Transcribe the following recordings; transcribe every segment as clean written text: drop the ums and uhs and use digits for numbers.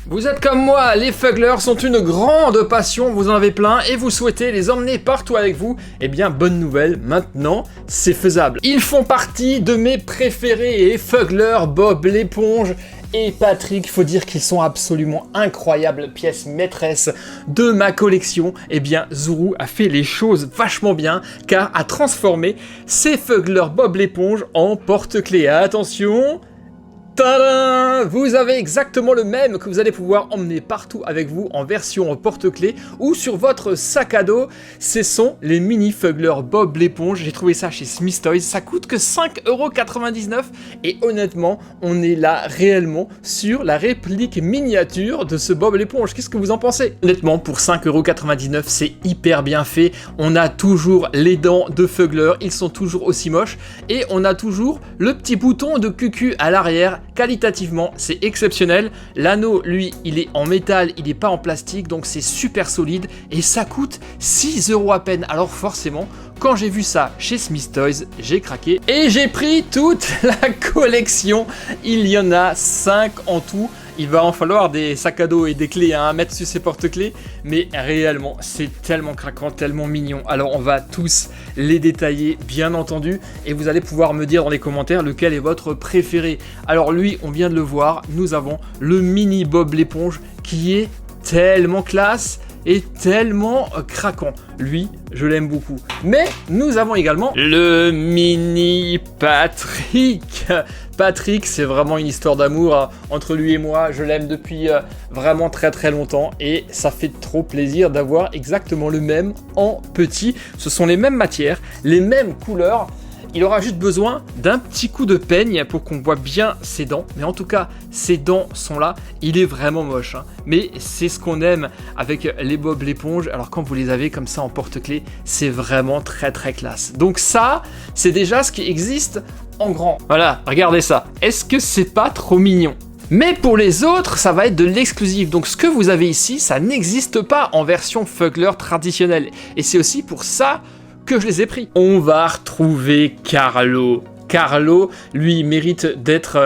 Vous êtes comme moi, les Fugglers sont une grande passion, vous en avez plein et vous souhaitez les emmener partout avec vous. Eh bien, bonne nouvelle, maintenant, c'est faisable. Ils font partie de mes préférés et Fuggler, Bob l'éponge et Patrick, faut dire qu'ils sont absolument incroyables, pièces maîtresses de ma collection. Eh bien, Zuru a fait les choses vachement bien, car a transformé ces Fuggler Bob l'éponge en porte-clés. Attention, tadam! Vous avez exactement le même que vous allez pouvoir emmener partout avec vous en version porte-clés ou sur votre sac à dos. Ce sont les mini Fuggler Bob l'éponge. J'ai trouvé ça chez Smith Toys. Ça coûte que 5,99 € et honnêtement, on est là réellement sur la réplique miniature de ce Bob l'éponge. Qu'est-ce que vous en pensez? Honnêtement, pour 5,99 €, c'est hyper bien fait. On a toujours les dents de Fuggler, ils sont toujours aussi moches et on a toujours le petit bouton de cucu à l'arrière. Qualitativement, c'est exceptionnel. L'anneau, lui, il est en métal, il n'est pas en plastique, donc c'est super solide et ça coûte 6 € à peine. Alors forcément, quand j'ai vu ça chez Smith Toys, j'ai craqué et j'ai pris toute la collection. Il y en a 5 en tout. Il va en falloir des sacs à dos et des clés à mettre sur ces porte-clés, mais réellement, c'est tellement craquant, tellement mignon. Alors, on va tous les détailler, bien entendu, et vous allez pouvoir me dire dans les commentaires lequel est votre préféré. Alors, lui, on vient de le voir, nous avons le mini Bob l'éponge qui est tellement classe et tellement craquant. Lui, je l'aime beaucoup. Mais nous avons également le mini Patrick. Patrick, c'est vraiment une histoire d'amour entre lui et moi. Je l'aime depuis vraiment très longtemps et ça fait trop plaisir d'avoir exactement le même en petit. Ce sont les mêmes matières, les mêmes couleurs. Il aura juste besoin d'un petit coup de peigne pour qu'on voit bien ses dents. Mais en tout cas, ses dents sont là. Il est vraiment moche, hein. Mais c'est ce qu'on aime avec les Bob l'éponge. Alors quand vous les avez comme ça en porte-clés, c'est vraiment très classe. Donc ça, c'est déjà ce qui existe en grand. Voilà, regardez ça. Est-ce que c'est pas trop mignon ? Mais pour les autres, ça va être de l'exclusif. Donc ce que vous avez ici, ça n'existe pas en version Fuggler traditionnelle. Et c'est aussi pour ça que je les ai pris. On va retrouver Carlo. Carlo, lui, il mérite d'être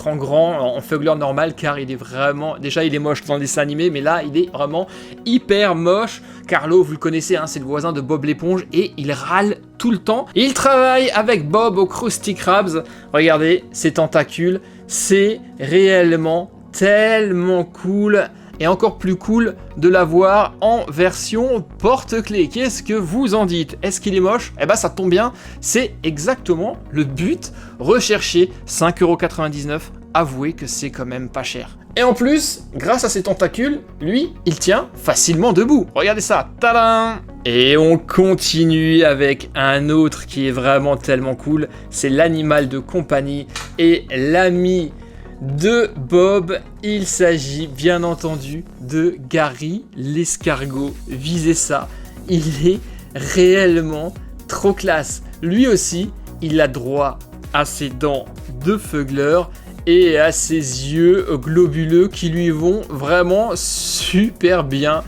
en grand, en Fuggler normal, car il est vraiment... Déjà, il est moche dans le dessin animé, mais là, il est vraiment hyper moche. Carlo, vous le connaissez, hein, c'est le voisin de Bob l'éponge, et il râle tout le temps. Il travaille avec Bob au Krusty Krabs. Regardez, ses tentacules, c'est réellement tellement cool. Et encore plus cool de l'avoir en version porte-clés. Qu'est-ce que vous en dites? Est-ce qu'il est moche? Eh ben ça tombe bien, c'est exactement le but recherché. 5,99 €, avouez que c'est quand même pas cher. Et en plus, grâce à ses tentacules, lui, il tient facilement debout. Regardez ça, tadam! Et on continue avec un autre qui est vraiment tellement cool. C'est l'animal de compagnie et l'ami de Bob. Il s'agit bien entendu de Gary l'escargot. Visez ça, il est réellement trop classe. Lui aussi, il a droit à ses dents de Fuggler et à ses yeux globuleux qui lui vont vraiment super bien.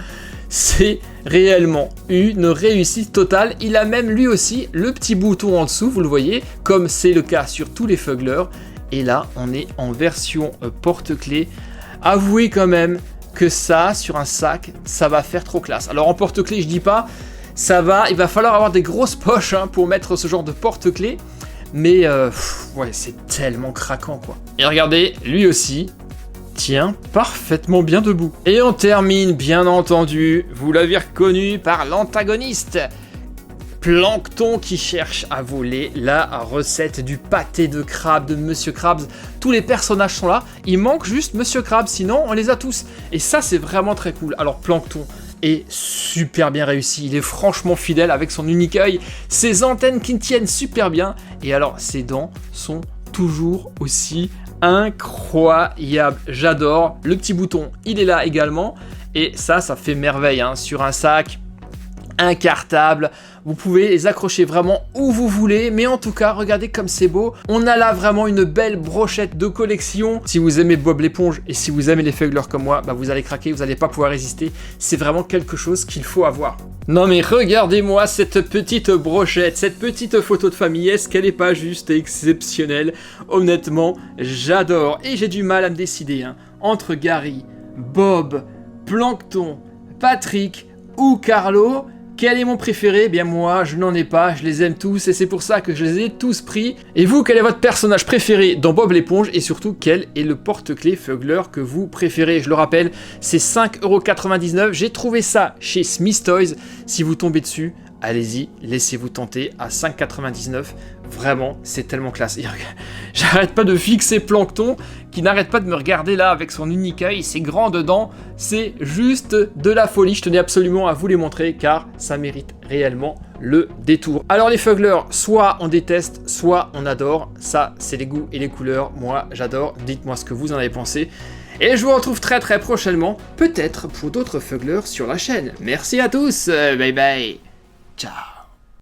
C'est réellement une réussite totale. Il a même lui aussi le petit bouton en dessous, vous le voyez, comme c'est le cas sur tous les Fugglers. Et là, on est en version porte-clés. Avouez quand même que ça, sur un sac, ça va faire trop classe. Alors en porte-clés, je dis pas, ça va, il va falloir avoir des grosses poches hein, pour mettre ce genre de porte-clés. Mais ouais, c'est tellement craquant quoi. Et regardez, lui aussi tient parfaitement bien debout. Et on termine, bien entendu, vous l'avez reconnu, par l'antagoniste. Plankton qui cherche à voler la recette du pâté de crabe de Monsieur Krabs. Tous les personnages sont là, il manque juste Monsieur Krabs, sinon on les a tous. Et ça c'est vraiment très cool. Alors Plankton est super bien réussi, il est franchement fidèle avec son unique œil, ses antennes qui tiennent super bien, et alors ses dents sont toujours aussi incroyables. J'adore, le petit bouton il est là également, et ça fait merveille hein, sur un sac, un cartable. Vous pouvez les accrocher vraiment où vous voulez, mais en tout cas, regardez comme c'est beau. On a là vraiment une belle brochette de collection. Si vous aimez Bob l'éponge et si vous aimez les Fuggler comme moi, bah vous allez craquer, vous n'allez pas pouvoir résister. C'est vraiment quelque chose qu'il faut avoir. Non mais regardez-moi cette petite brochette, cette petite photo de famille. Est-ce qu'elle n'est pas juste exceptionnelle? Honnêtement, j'adore. Et j'ai du mal à me décider hein, entre Gary, Bob, Plankton, Patrick ou Carlo. Quel est mon préféré? Eh bien moi, je n'en ai pas, je les aime tous et c'est pour ça que je les ai tous pris. Et vous, quel est votre personnage préféré dans Bob l'éponge? Et surtout, quel est le porte-clés Fuggler que vous préférez? Je le rappelle, c'est 5,99 €. J'ai trouvé ça chez Smith Toys. Si vous tombez dessus, allez-y, laissez-vous tenter à 5,99 €. Vraiment, c'est tellement classe. J'arrête pas de fixer Plankton, qui n'arrête pas de me regarder là avec son unique œil, c'est grand dedans, c'est juste de la folie. Je tenais absolument à vous les montrer car ça mérite réellement le détour. Alors les Fugglers, soit on déteste, soit on adore. Ça, c'est les goûts et les couleurs. Moi, j'adore. Dites-moi ce que vous en avez pensé. Et je vous retrouve très très prochainement, peut-être pour d'autres Fugglers sur la chaîne. Merci à tous, bye bye, ciao.